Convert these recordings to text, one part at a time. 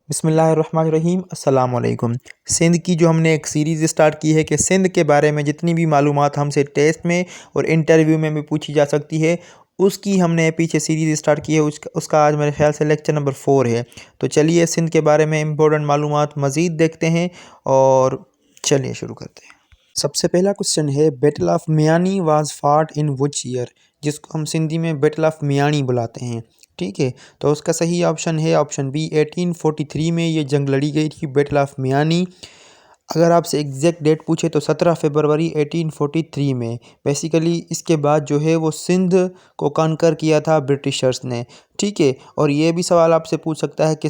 बिस्मिल्लाहिर्रहमानिर्रहीम अस्सलाम वालेकुम। सिंध की जो हमने एक सीरीज़ स्टार्ट की है कि सिंध के बारे में जितनी भी मालूमात हमसे टेस्ट में और इंटरव्यू में भी पूछी जा सकती है, उसकी हमने पीछे सीरीज़ स्टार्ट की है। उसका आज मेरे ख्याल से लेक्चर नंबर 4 है। तो चलिए सिंध के बारे में इम्पोर्टेंट मालूमात मज़ीद देखते हैं और चलिए शुरू करते हैं। सबसे पहला क्वेश्चन है, बैटल ऑफ मियानी वाज फाट इन विच ईयर, जिसको हम सिंधी में बैटल ऑफ मियानी बुलाते हैं। ठीक है, तो उसका सही ऑप्शन है ऑप्शन बी, 1843 में ये जंग लड़ी गई थी, बैटल ऑफ मियानी। अगर आपसे एग्जैक्ट डेट पूछे तो 17 फरवरी 1843 में। बेसिकली इसके बाद जो है वो सिंध को कॉन्कर किया था ब्रिटिशर्स ने। ठीक है, और ये भी सवाल आपसे पूछ सकता है कि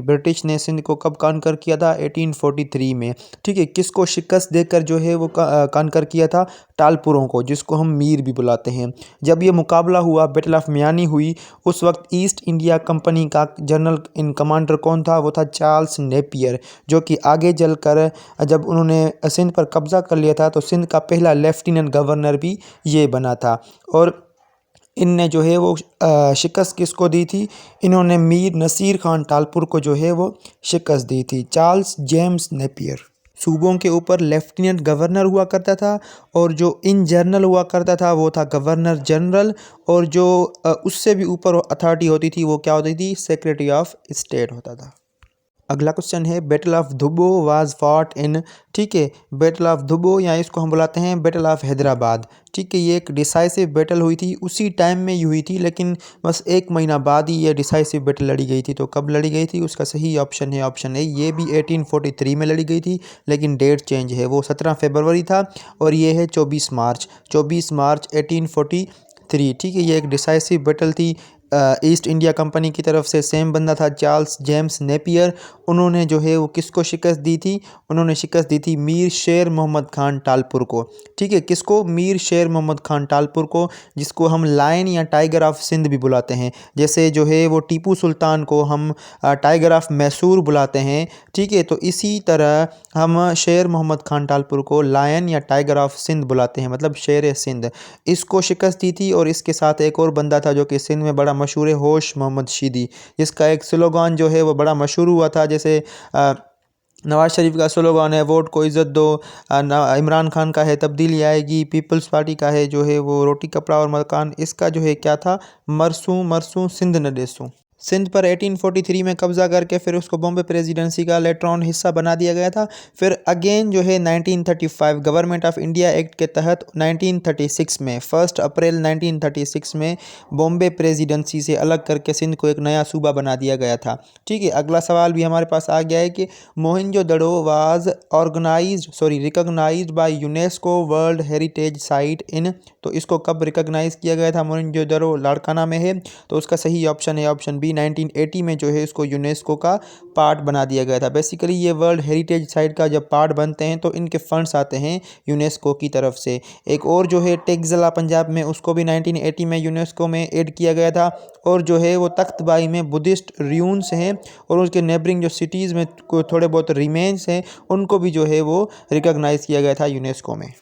ब्रिटिश ने सिंध को कब कॉन्कर किया था? 1843 में। ठीक है, किसको शिकस्त देकर जो है वो कॉन्कर किया था? टालपुरों को, जिसको हम मीर भी बुलाते हैं। जब ये मुकाबला हुआ, बैटल ऑफ मियानी हुई, उस वक्त ईस्ट इंडिया कंपनी का जनरल इन कमांडर कौन था? वो था चार्ल्स नेपियर, जो कि आगे चलकर जब उन्होंने सिंध पर कब्ज़ा कर लिया था तो सिंध का पहला लेफ्टिनेंट गवर्नर भी ये बना था। और इनने जो है वो शिकस्त किसको दी थी? इन्होंने मीर नसीर खान टालपुर को जो है वो शिकस्त दी थी। चार्ल्स जेम्स नेपियर सूबों के ऊपर लेफ्टिनेंट गवर्नर हुआ करता था, और जो इन जनरल हुआ करता था वो था गवर्नर जनरल, और जो उससे भी ऊपर अथॉरिटी होती थी वो क्या होती थी? सेक्रेटरी ऑफ स्टेट होता था। अगला क्वेश्चन है, battle of Dubbo was fought in. ठीक है, बैटल ऑफ धुबो या इसको हम बुलाते हैं बैटल ऑफ हैदराबाद। ठीक है, ये एक डिसाइसिव बैटल हुई थी, उसी टाइम में ही हुई थी, लेकिन बस 1 महीना बाद ही ये डिसाइसिव बैटल लड़ी गई थी। तो कब लड़ी गई थी? उसका सही ऑप्शन है ऑप्शन ए, ये भी 1843 में लड़ी गई थी, लेकिन डेट चेंज है, वो 17 फरवरी था, और ये है 24 मार्च 1843। ठीक है, ये एक डिसाइसिव बैटल थी। ईस्ट इंडिया कंपनी की तरफ से सेम बंदा था चार्ल्स जेम्स नेपियर। उन्होंने जो है वो किसको शिकस्त दी थी? उन्होंने शिकस्त दी थी मीर शेर मोहम्मद खान टालपुर को। ठीक है, किसको? मीर शेर मोहम्मद खान टालपुर को, जिसको हम लायन या टाइगर ऑफ सिंध भी बुलाते हैं। जैसे जो है वो टीपू सुल्तान को हम टाइगर ऑफ मैसूर बुलाते हैं। ठीक है, तो इसी तरह हम शेर मोहम्मद खान टालपुर को लायन या टाइगर ऑफ सिंध बुलाते हैं, मतलब शेर सिंध। इसको शिकस्त दी थी, और इसके साथ एक और बंदा था जो कि सिंध में बड़ा मशहूर है, होश मोहम्मद शीदी, जिसका एक स्लोगान जो है वो बड़ा मशहूर हुआ था। जैसे नवाज शरीफ का स्लोगान है, वोट को इज़्ज़त दो। इमरान खान का है, तब्दीली आएगी। पीपल्स पार्टी का है जो है वो रोटी कपड़ा और मकान। इसका जो है क्या था? मरसूं मरसूं सिंध न देसूं। सिंध पर 1843 में कब्ज़ा करके फिर उसको बॉम्बे प्रेसिडेंसी का लेटर ऑन हिस्सा बना दिया गया था। फिर अगेन जो है 1935 गवर्नमेंट ऑफ इंडिया एक्ट के तहत 1936 में 1 अप्रैल 1936 में बॉम्बे प्रेसिडेंसी से अलग करके सिंध को एक नया सूबा बना दिया गया था। ठीक है, अगला सवाल भी हमारे पास आ गया है कि Mohenjodaro was recognized by UNESCO world heritage site in. तो इसको कब रिकॉग्नाइज किया गया था? मोहनजोदड़ो लाड़काना में है, तो उसका सही ऑप्शन है ऑप्शन बी, 1980 में जो है इसको यूनेस्को का पार्ट बना दिया गया था। बेसिकली ये वर्ल्ड हेरिटेज साइट का जब पार्ट बनते हैं तो इनके फंड्स आते हैं यूनेस्को की तरफ से। एक और जो है टेक्सला पंजाब में, उसको भी 1980 में यूनेस्को में ऐड किया गया था। और जो है वो तख्तबाई में बुद्धिस्ट र्यून्स हैं, और उसके नेबरिंग जो सिटीज़ में थोड़े बहुत रिमेन्स हैं, उनको भी जो है वो रिकॉग्नाइज किया गया था यूनेस्को में।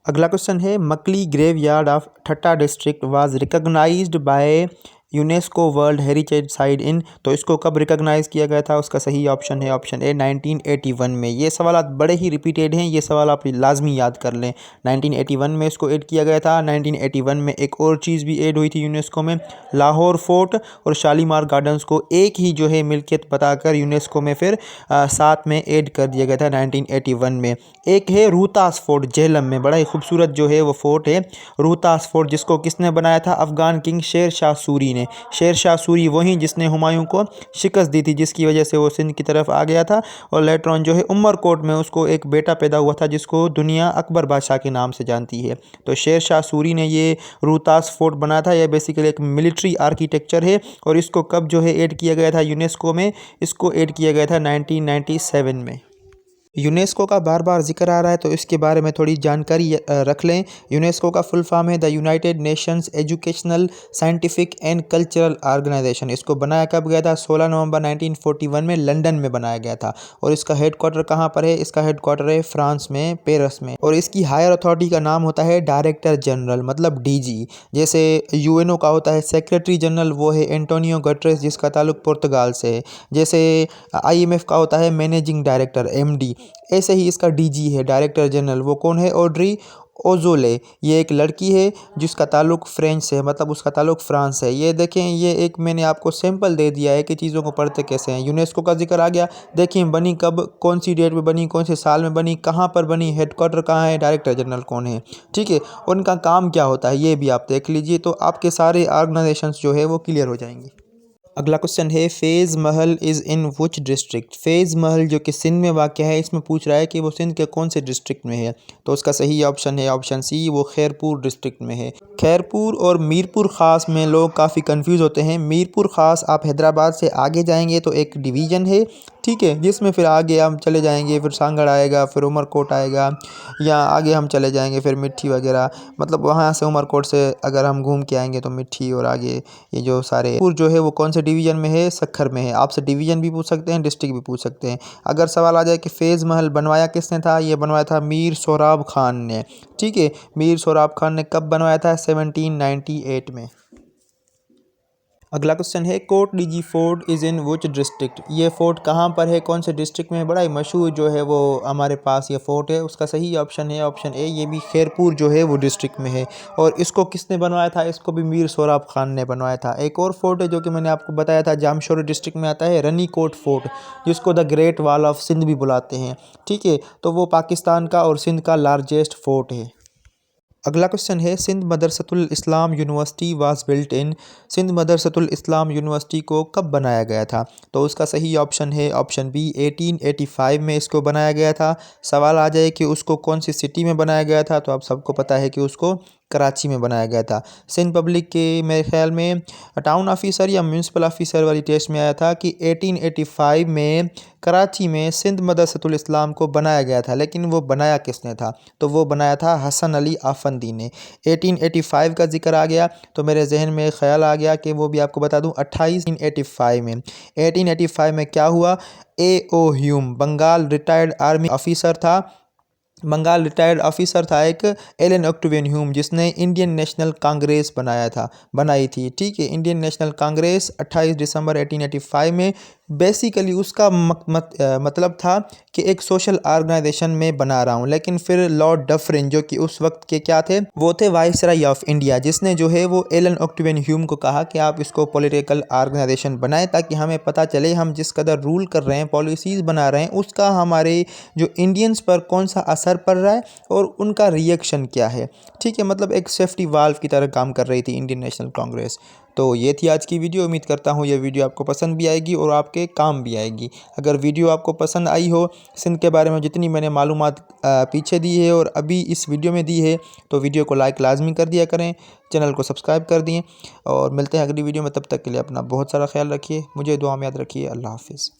अगला क्वेश्चन है, Makli graveyard of Thatta district was recognized by UNESCO world heritage site in. तो इसको कब रिकॉग्नाइज किया गया था? उसका सही ऑप्शन है ऑप्शन ए, 1981 में। ये सवाल बड़े ही रिपीटेड हैं, ये सवाल आप लाजमी याद कर लें। 1981 में इसको ऐड किया गया था। 1981 में एक और चीज़ भी ऐड हुई थी यूनेस्को में, लाहौर फोर्ट और शालीमार गार्डन्स को एक ही जो है मिल्कियत बताकर यूनेस्को में फिर साथ में ऐड कर दिया गया था 1981 में। एक है रोहतास फोर्ट झेलम में, बड़ा ही खूबसूरत जो है वो फोर्ट है रोहतास फोर्ट, जिसको किसने बनाया था? अफगान किंग शेर शाह सूरी ने। शेर शाह सूरी वही जिसने हुमायूं को शिकस्त दी थी, जिसकी वजह से वो सिंध की तरफ आ गया था। और लेटर ऑन जो है उमरकोट में उसको एक बेटा पैदा हुआ था, जिसको दुनिया अकबर बादशाह के नाम से जानती है। तो शेर शाह सूरी ने ये रोहतास फोर्ट बनाया था। यह बेसिकली एक मिलिट्री आर्किटेक्चर है, और इसको कब जो है ऐड किया गया था यूनेस्को में? इसको ऐड किया गया था 1997 में। यूनेस्को का बार बार जिक्र आ रहा है तो इसके बारे में थोड़ी जानकारी रख लें। यूनेस्को का फुल फॉर्म है the United Nations Educational Scientific and Cultural Organization. इसको बनाया कब गया था? 16 नवंबर 1941 में लंदन में बनाया गया था। और इसका हेडक्वार्टर कहाँ पर है? इसका हेडक्वार्टर है फ्रांस में, पेरिस में। और इसकी हायर अथॉरिटी का नाम होता है डायरेक्टर जनरल, मतलब डीजी। जैसे यूएनओ का होता है सेक्रेटरी जनरल, वो है एंटोनियो गटरेस जिसका ताल्लुक पुर्तगाल से है। जैसे आईएमएफ का होता है मैनेजिंग डायरेक्टर, एमडी। ऐसे ही इसका डीजी है, डायरेक्टर जनरल। वो कौन है? Audrey Azoulay. ये एक लड़की है जिसका ताल्लुक फ्रेंच से है, मतलब उसका ताल्लुक फ्रांस से है। ये देखें, ये एक मैंने आपको सैंपल दे दिया है कि चीज़ों को पढ़ते कैसे हैं। यूनेस्को का जिक्र आ गया। देखिए बनी कब, कौन सी डेट में बनी, कौन से साल में बनी, कहाँ पर बनी, हेडक्वार्टर कहाँ है, डायरेक्टर जनरल कौन है, ठीक है, उनका काम क्या होता है, ये भी आप देख लीजिए। तो आपके सारे ऑर्गेनाइजेशंस जो है वो क्लियर हो जाएंगे। अगला क्वेश्चन है फैज़ महल इज़ इन विच डिस्ट्रिक्ट। फैज़ महल जो कि सिंध में वाक़ है, इसमें पूछ रहा है कि वो सिंध के कौन से डिस्ट्रिक्ट में है। तो उसका सही ऑप्शन है ऑप्शन सी, वो खैरपुर डिस्ट्रिक्ट में है। खैरपुर और मीरपुर ख़ास में लोग काफ़ी कंफ्यूज होते हैं। मीरपुर ख़ास आप हैदराबाद से आगे जाएंगे तो एक डिवीज़न है, ठीक है, जिसमें फिर आगे हम चले जाएंगे, फिर सांगड़ आएगा, फिर उमरकोट आएगा, या आगे हम चले जाएंगे फिर मिट्टी वगैरह, मतलब वहाँ से उमरकोट से अगर हम घूम के आएंगे तो मिट्टी, और आगे ये जो सारे जो है वो कौन से डिवीज़न में है? सक्खर में है। आपसे डिवीज़न भी पूछ सकते हैं, डिस्ट्रिक्ट भी पूछ सकते हैं। अगर सवाल आ जाए कि फैज़ महल बनवाया किसने था, ये बनवाया था मीर सोराब खान ने, ठीक है। मीर सोराब खान ने कब बनवाया था? 1798 में। अगला क्वेश्चन है Kot Diji fort is in which district. ये फोर्ट कहाँ पर है, कौन से डिस्ट्रिक्ट में है? बड़ा ही मशहूर जो है वो हमारे पास ये फोर्ट है। उसका सही ऑप्शन है ऑप्शन ए, ये भी खैरपुर जो है वो डिस्ट्रिक्ट में है। और इसको किसने बनवाया था? इसको भी मीर सोराब खान ने बनवाया था। एक और फोर्ट है जो कि मैंने आपको बताया था, जामशोरी डिस्ट्रिक्ट में आता है, रनी कोट फोर्ट, जिसको the Great Wall of Sindh भी बुलाते हैं, ठीक है। तो वो पाकिस्तान का और सिंध का लार्जेस्ट फोर्ट है। अगला क्वेश्चन है Sindh Madressatul Islam university was built in. Sindh Madressatul Islam university को कब बनाया गया था? तो उसका सही ऑप्शन है ऑप्शन बी, 1885 में इसको बनाया गया था। सवाल आ जाए कि उसको कौन सी सिटी में बनाया गया था, तो आप सबको पता है कि उसको कराची में बनाया गया था। सिंध पब्लिक के मेरे ख्याल में टाउन ऑफिसर या म्यूनसिपल ऑफिसर वाली टेस्ट में आया था कि 1885 में कराची में सिंध मदरसतुल इस्लाम को बनाया गया था। लेकिन वो बनाया किसने था? तो वो बनाया था हसन अली आफंदी ने। 1885 का जिक्र आ गया तो मेरे जहन में ख्याल आ गया कि वो भी आपको बता दूं, 1885 में। 1885 में क्या हुआ? A.O. Hume Bengal retired army officer था, बंगाल रिटायर्ड ऑफिसर था एक, एलन ऑक्टेवियन ह्यूम, जिसने इंडियन नेशनल कांग्रेस बनाई थी, ठीक है। इंडियन नेशनल कांग्रेस 28 दिसंबर 1885 में। बेसिकली उसका मतलब था कि एक सोशल ऑर्गेनाइजेशन में बना रहा हूँ। लेकिन फिर लॉर्ड डफरिन जो कि उस वक्त के क्या थे, वो थे वाइसराय ऑफ इंडिया, जिसने जो है वो एलन ऑक्टेवियन ह्यूम को कहा कि आप इसको पॉलिटिकल ऑर्गेनाइजेशन बनाएं ताकि हमें पता चले हम जिस कदर रूल कर रहे हैं, पॉलिसीज़ बना रहे हैं, उसका हमारे जो इंडियंस पर कौन सा असर पड़ रहा है और उनका रिएक्शन क्या है, ठीक है। मतलब एक सेफ्टी वाल्व की तरह काम कर रही थी इंडियन नेशनल कांग्रेस। तो ये थी आज की वीडियो। उम्मीद करता हूँ ये वीडियो आपको पसंद भी आएगी और आपके काम भी आएगी। अगर वीडियो आपको पसंद आई हो, सिंध के बारे में जितनी मैंने मालूमात पीछे दी है और अभी इस वीडियो में दी है, तो वीडियो को लाइक लाजमी कर दिया करें, चैनल को सब्सक्राइब कर दिए। और मिलते हैं अगली वीडियो में, तब तक के लिए अपना बहुत सारा ख्याल रखिए, मुझे दुआ में याद रखिए। अल्लाह हाफिज़।